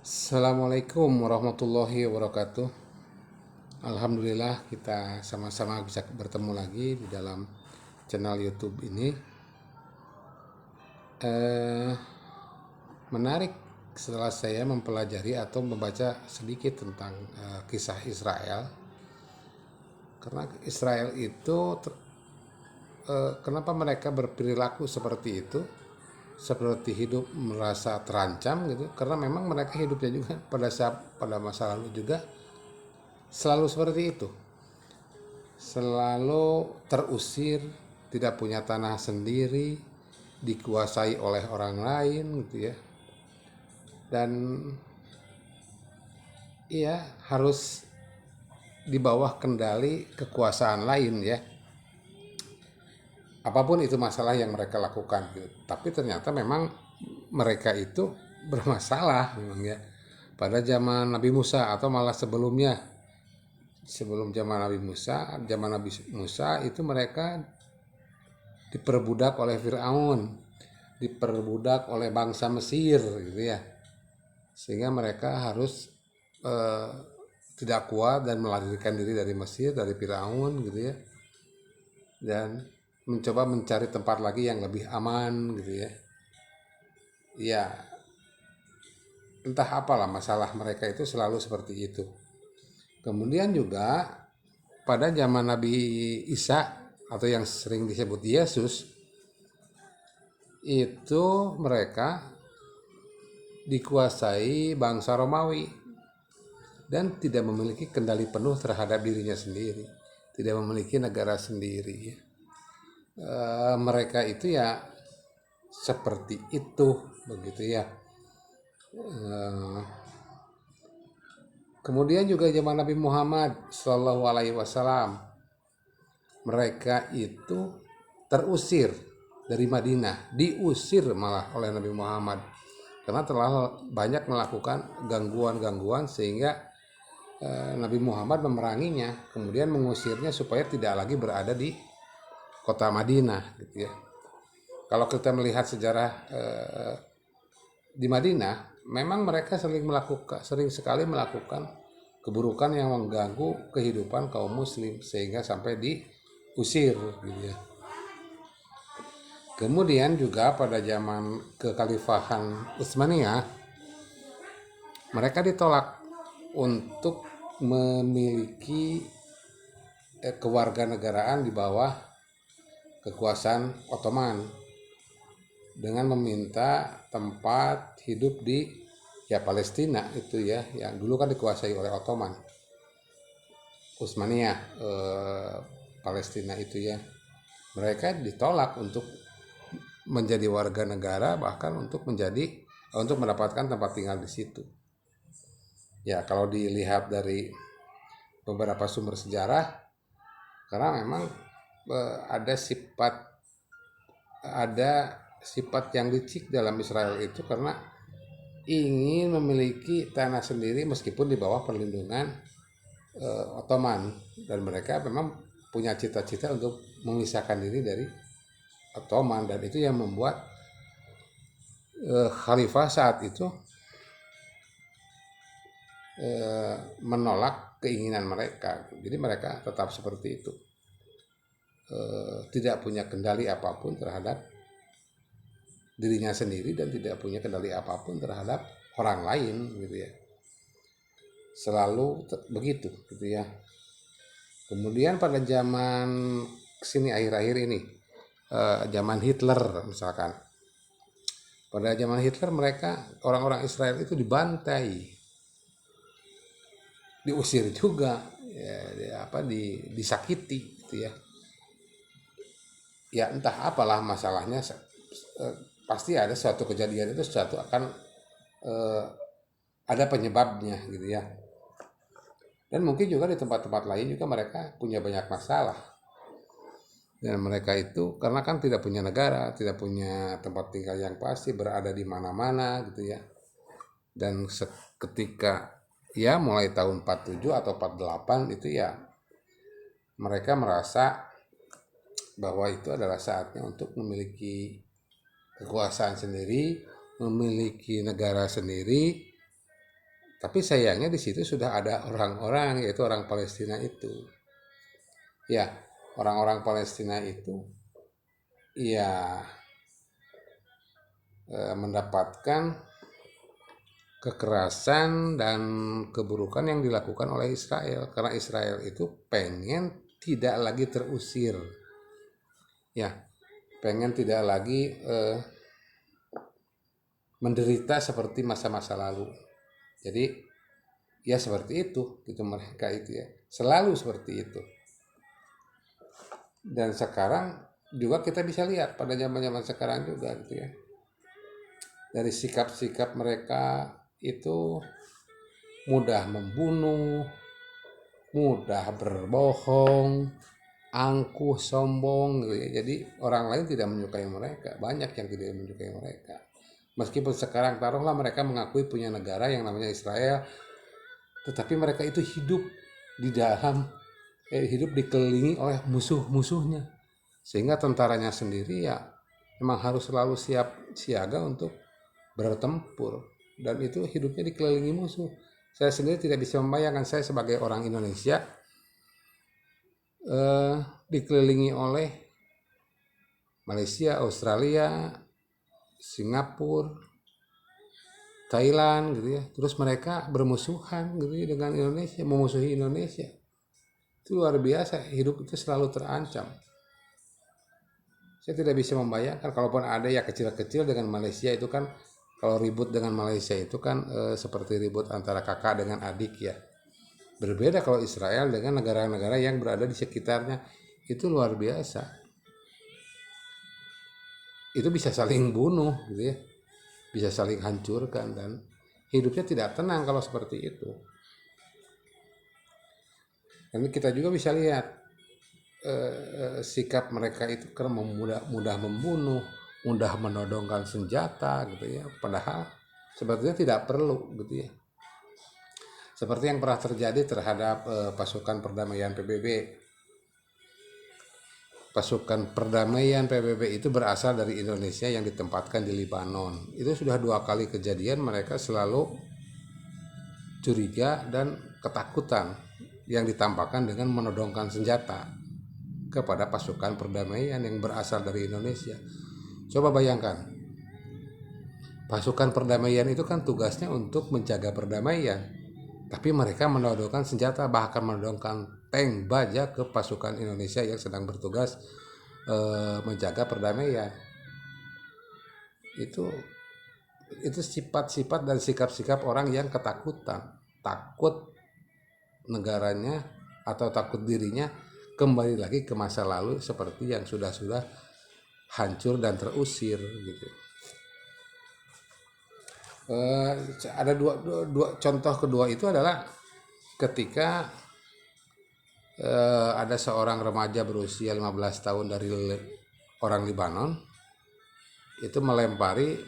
Assalamualaikum warahmatullahi wabarakatuh. Alhamdulillah kita sama-sama bisa bertemu lagi di dalam channel YouTube ini. Eh, Menarik setelah saya mempelajari atau membaca sedikit tentang kisah Israel. Karena Israel itu kenapa mereka berperilaku seperti itu? Seperti hidup merasa terancam gitu, karena memang mereka hidupnya juga pada masa lalu juga selalu seperti itu, selalu terusir, tidak punya tanah sendiri, dikuasai oleh orang lain gitu ya. Dan iya, harus di bawah kendali kekuasaan lain ya. Apapun itu masalah yang mereka lakukan gitu. Tapi ternyata memang mereka itu bermasalah memang ya. Pada zaman Nabi Musa atau malah sebelumnya, sebelum zaman Nabi Musa itu mereka diperbudak oleh Firaun, diperbudak oleh bangsa Mesir gitu ya. Sehingga mereka harus eh, tidak kuat dan melarikan diri dari Mesir, dari Firaun gitu ya. Dan mencoba mencari tempat lagi yang lebih aman gitu ya. Ya, entah apalah masalah mereka itu selalu seperti itu. Kemudian juga pada zaman Nabi Isa atau yang sering disebut Yesus, itu mereka dikuasai bangsa Romawi dan tidak memiliki kendali penuh terhadap dirinya sendiri, tidak memiliki negara sendiri. Mereka itu ya seperti itu begitu ya. Kemudian juga zaman Nabi Muhammad Shallallahu Alaihi Wasallam, mereka itu terusir dari Madinah, diusir malah oleh Nabi Muhammad karena telah banyak melakukan gangguan-gangguan, sehingga Nabi Muhammad memeranginya, kemudian mengusirnya supaya tidak lagi berada di kota Madinah gitu ya. Kalau kita melihat sejarah di Madinah, memang mereka sering sekali melakukan keburukan yang mengganggu kehidupan kaum muslim sehingga sampai diusir gitu ya. Kemudian juga pada zaman kekhalifahan Utsmaniyah, mereka ditolak untuk memiliki kewarganegaraan di bawah kekuasaan Ottoman dengan meminta tempat hidup di ya Palestina itu ya, yang dulu kan dikuasai oleh Ottoman, Utsmaniyah, Palestina itu ya. Mereka ditolak untuk menjadi warga negara, bahkan untuk mendapatkan tempat tinggal di situ. Ya, kalau dilihat dari beberapa sumber sejarah, karena memang ada sifat yang licik dalam Israel itu, karena ingin memiliki tanah sendiri meskipun di bawah perlindungan Ottoman, dan mereka memang punya cita-cita untuk memisahkan diri dari Ottoman, dan itu yang membuat khalifah saat itu menolak keinginan mereka. Jadi mereka tetap seperti itu, tidak punya kendali apapun terhadap dirinya sendiri dan tidak punya kendali apapun terhadap orang lain gitu ya. Selalu begitu gitu ya. Kemudian pada zaman sini akhir-akhir ini, zaman Hitler misalkan, pada zaman Hitler mereka orang-orang Israel itu dibantai, diusir juga ya, disakiti gitu ya. Ya entah apalah masalahnya, pasti ada suatu kejadian itu suatu akan eh, ada penyebabnya gitu ya. Dan mungkin juga di tempat-tempat lain juga mereka punya banyak masalah, dan mereka itu karena kan tidak punya negara, tidak punya tempat tinggal yang pasti, berada di mana-mana gitu ya. Dan ketika ya mulai tahun 47 atau 48 itu ya, mereka merasa bahwa itu adalah saatnya untuk memiliki kekuasaan sendiri, memiliki negara sendiri, Tapi sayangnya di situ sudah ada orang-orang, yaitu orang Palestina itu. Ya, orang-orang Palestina itu ya mendapatkan kekerasan dan keburukan yang dilakukan oleh Israel, karena Israel itu pengen tidak lagi terusir, ya, pengen tidak lagi menderita seperti masa-masa lalu. Jadi ya seperti itu gitu, mereka itu ya selalu seperti itu. Dan sekarang juga kita bisa lihat pada zaman-zaman sekarang juga gitu ya, dari sikap-sikap mereka itu mudah membunuh, mudah berbohong, angkuh, sombong gitu ya. Jadi orang lain tidak menyukai mereka, banyak yang tidak menyukai mereka. Meskipun sekarang taruhlah mereka mengakui punya negara yang namanya Israel, tetapi mereka itu hidup di dalam hidup dikelilingi oleh musuh-musuhnya, sehingga tentaranya sendiri ya memang harus selalu siap siaga untuk bertempur, dan itu hidupnya dikelilingi musuh. Saya sendiri tidak bisa membayangkan, saya sebagai orang Indonesia dikelilingi oleh Malaysia, Australia, Singapura, Thailand gitu ya, terus mereka bermusuhan gitu ya dengan Indonesia, memusuhi Indonesia. Itu luar biasa, hidup itu selalu terancam. Saya tidak bisa membayangkan, kalaupun ada ya kecil-kecil dengan Malaysia itu kan, kalau ribut dengan Malaysia itu kan seperti ribut antara kakak dengan adik ya. Berbeda kalau Israel dengan negara-negara yang berada di sekitarnya, itu luar biasa. Itu bisa saling bunuh gitu ya, bisa saling hancurkan, dan hidupnya tidak tenang kalau seperti itu. Dan kita juga bisa lihat sikap mereka itu karena mudah membunuh, mudah menodongkan senjata gitu ya, padahal sebetulnya tidak perlu gitu ya. Seperti yang pernah terjadi terhadap pasukan perdamaian PBB. Pasukan perdamaian PBB itu berasal dari Indonesia yang ditempatkan di Lebanon. Itu sudah 2 kali kejadian mereka selalu curiga dan ketakutan yang ditampakkan dengan menodongkan senjata kepada pasukan perdamaian yang berasal dari Indonesia. Coba bayangkan, pasukan perdamaian itu kan tugasnya untuk menjaga perdamaian, tapi mereka menodongkan senjata, bahkan menodongkan tank baja ke pasukan Indonesia yang sedang bertugas menjaga perdamaian. Itu sifat-sifat dan sikap-sikap orang yang ketakutan, takut negaranya atau takut dirinya kembali lagi ke masa lalu seperti yang sudah hancur dan terusir gitu. Ada dua contoh kedua itu adalah ketika ada seorang remaja berusia 15 tahun dari orang Libanon itu melempari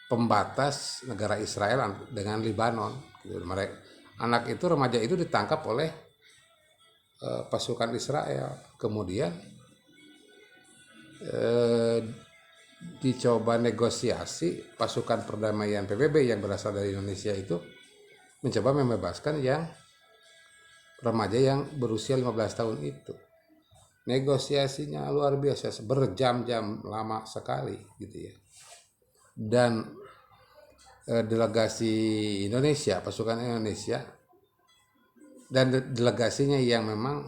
pembatas negara Israel dengan Libanon. Anak itu, remaja itu ditangkap oleh pasukan Israel, kemudian dicoba negosiasi, pasukan perdamaian PBB yang berasal dari Indonesia itu mencoba membebaskan yang remaja yang berusia 15 tahun itu. Negosiasinya luar biasa, berjam-jam lama sekali gitu ya. Dan delegasi Indonesia, pasukan Indonesia dan delegasinya yang memang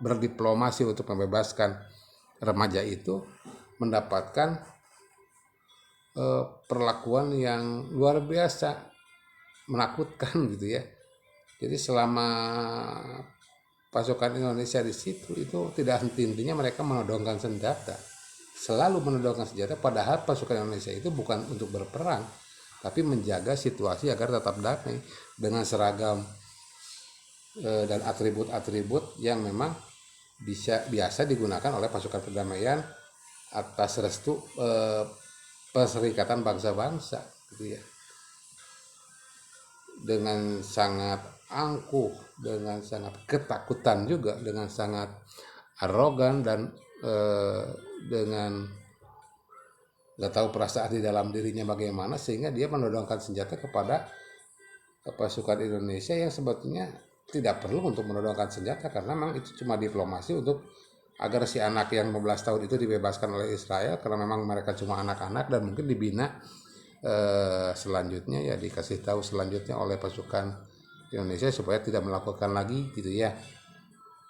berdiplomasi untuk membebaskan remaja itu mendapatkan perlakuan yang luar biasa, menakutkan gitu ya. Jadi selama pasukan Indonesia di situ itu tidak henti-hentinya mereka menodongkan senjata, selalu menodongkan senjata, padahal pasukan Indonesia itu bukan untuk berperang, tapi menjaga situasi agar tetap damai dengan seragam dan atribut-atribut yang memang biasa digunakan oleh pasukan perdamaian atas restu Perserikatan Bangsa-Bangsa gitu ya. Dengan sangat angkuh, dengan sangat ketakutan juga, dengan sangat arogan dan dengan nggak tahu perasaan di dalam dirinya bagaimana, sehingga dia menodongkan senjata kepada pasukan Indonesia yang sebetulnya tidak perlu untuk menodongkan senjata, karena memang itu cuma diplomasi untuk agar si anak yang 15 tahun itu dibebaskan oleh Israel, karena memang mereka cuma anak-anak dan mungkin dibina selanjutnya, ya dikasih tahu selanjutnya oleh pasukan Indonesia supaya tidak melakukan lagi gitu ya.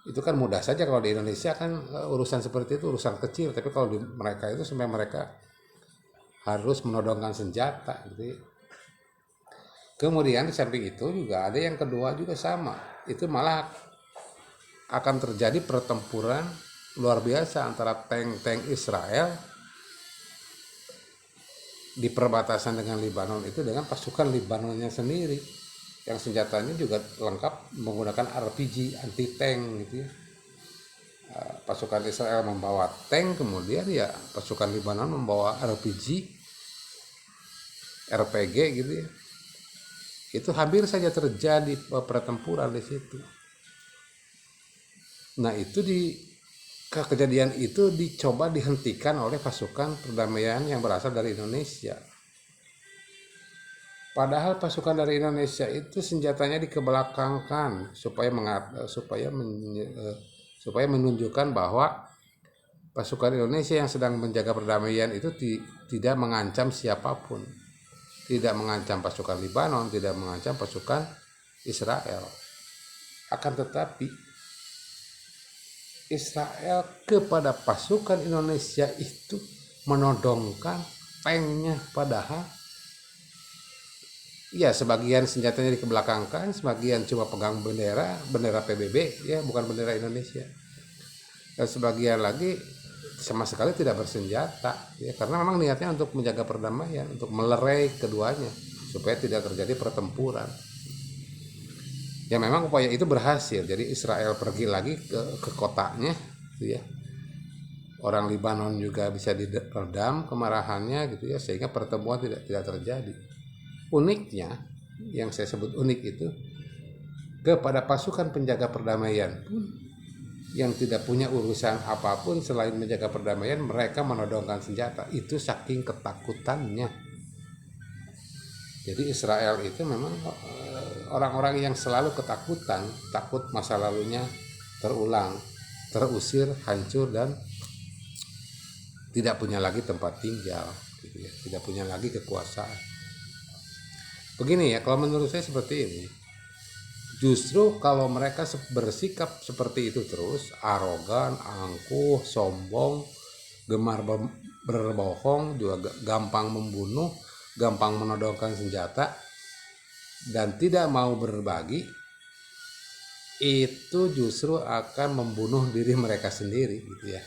Itu kan mudah saja kalau di Indonesia kan, urusan seperti itu urusan kecil, tapi kalau di mereka itu sampai mereka harus menodongkan senjata gitu ya. Kemudian di samping itu juga ada yang kedua juga sama, itu malah akan terjadi pertempuran luar biasa antara tank-tank Israel di perbatasan dengan Lebanon itu dengan pasukan Lebanonnya sendiri yang senjatanya juga lengkap menggunakan RPG anti tank gitu ya. Pasukan Israel membawa tank, kemudian ya pasukan Lebanon membawa RPG gitu ya. Itu hampir saja terjadi pertempuran di situ. Nah, kejadian itu dicoba dihentikan oleh pasukan perdamaian yang berasal dari Indonesia. Padahal pasukan dari Indonesia itu senjatanya dikebelakangkan supaya menunjukkan bahwa pasukan Indonesia yang sedang menjaga perdamaian itu tidak mengancam siapapun, tidak mengancam pasukan Lebanon, tidak mengancam pasukan Israel. Akan tetapi Israel kepada pasukan Indonesia itu menodongkan tanknya, padahal ya sebagian senjatanya dikebelakangkan, sebagian cuma pegang bendera PBB ya, bukan bendera Indonesia, dan sebagian lagi sama sekali tidak bersenjata ya, karena memang niatnya untuk menjaga perdamaian, untuk melerai keduanya supaya tidak terjadi pertempuran. Ya memang upaya itu berhasil, jadi Israel pergi lagi ke kotanya gitu ya. Orang Lebanon juga bisa diredam kemarahannya gitu ya, sehingga pertemuan tidak terjadi. Uniknya, yang saya sebut unik itu, kepada pasukan penjaga perdamaian pun yang tidak punya urusan apapun selain menjaga perdamaian, mereka menodongkan senjata. Itu saking ketakutannya. Jadi Israel itu memang orang-orang yang selalu ketakutan, takut masa lalunya terulang, terusir, hancur, dan tidak punya lagi tempat tinggal gitu ya, tidak punya lagi kekuasaan. Begini ya, kalau menurut saya seperti ini. Justru kalau mereka bersikap seperti itu terus, arogan, angkuh, sombong, gemar berbohong, juga gampang membunuh, gampang menodongkan senjata, dan tidak mau berbagi, itu justru akan membunuh diri mereka sendiri gitu ya.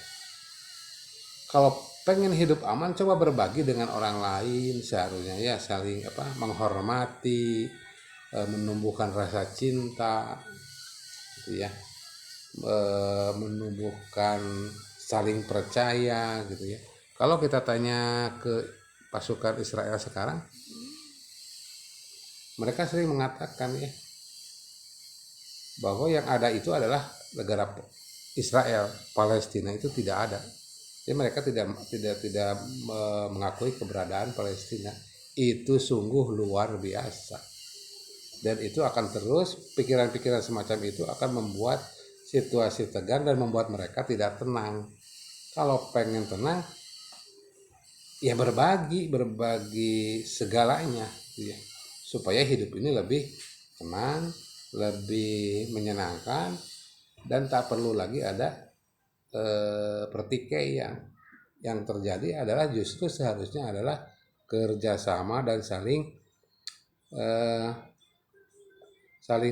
Kalau pengen hidup aman, coba berbagi dengan orang lain, seharusnya ya saling menghormati, menumbuhkan rasa cinta gitu ya, menumbuhkan saling percaya gitu ya. Kalau kita tanya ke pasukan Israel sekarang, mereka sering mengatakan ya bahwa yang ada itu adalah negara Israel, Palestina itu tidak ada. Jadi mereka tidak mengakui keberadaan Palestina. Itu sungguh luar biasa. Dan itu akan terus, pikiran-pikiran semacam itu akan membuat situasi tegang dan membuat mereka tidak tenang. Kalau pengen tenang, ya berbagi segalanya ya, supaya hidup ini lebih tenang, lebih menyenangkan, dan tak perlu lagi ada pertikaian. Yang terjadi adalah justru seharusnya adalah kerjasama dan saling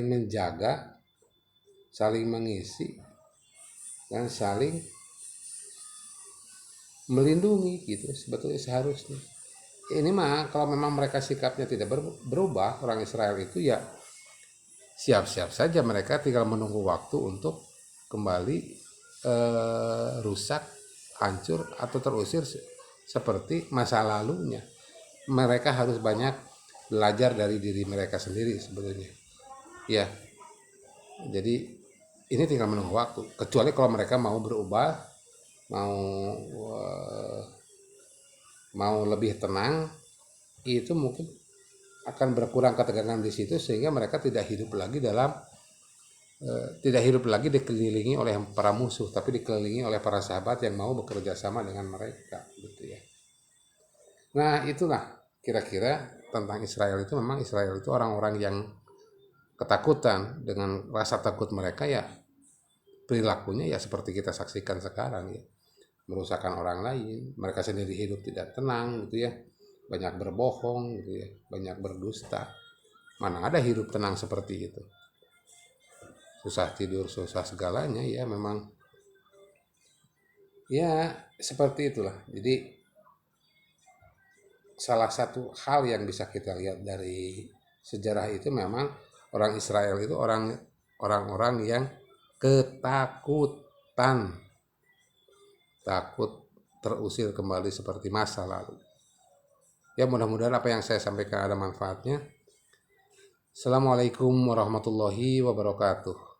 menjaga, saling mengisi, dan saling melindungi gitu sebetulnya seharusnya. Ini mah kalau memang mereka sikapnya tidak berubah, orang Israel itu ya siap-siap saja, mereka tinggal menunggu waktu untuk kembali rusak, hancur, atau terusir seperti masa lalunya. Mereka harus banyak belajar dari diri mereka sendiri sebetulnya ya. Jadi ini tinggal menunggu waktu, kecuali kalau mereka mau berubah, mau mau lebih tenang, itu mungkin akan berkurang ketegangan di situ sehingga mereka tidak hidup lagi dikelilingi oleh para musuh, tapi dikelilingi oleh para sahabat yang mau bekerja sama dengan mereka gitu ya. Nah, itulah kira-kira tentang Israel itu. Memang Israel itu orang-orang yang ketakutan. Dengan rasa takut mereka ya perilakunya ya seperti kita saksikan sekarang ya, merusakkan orang lain, mereka sendiri hidup tidak tenang gitu ya, banyak berbohong gitu ya, banyak berdusta. Mana ada hidup tenang seperti itu, susah tidur, susah segalanya ya. Memang ya seperti itulah. Jadi salah satu hal yang bisa kita lihat dari sejarah itu, memang orang Israel itu orang-orang yang ketakutan, takut terusir kembali seperti masa lalu. Ya, mudah-mudahan apa yang saya sampaikan ada manfaatnya. Assalamualaikum warahmatullahi wabarakatuh.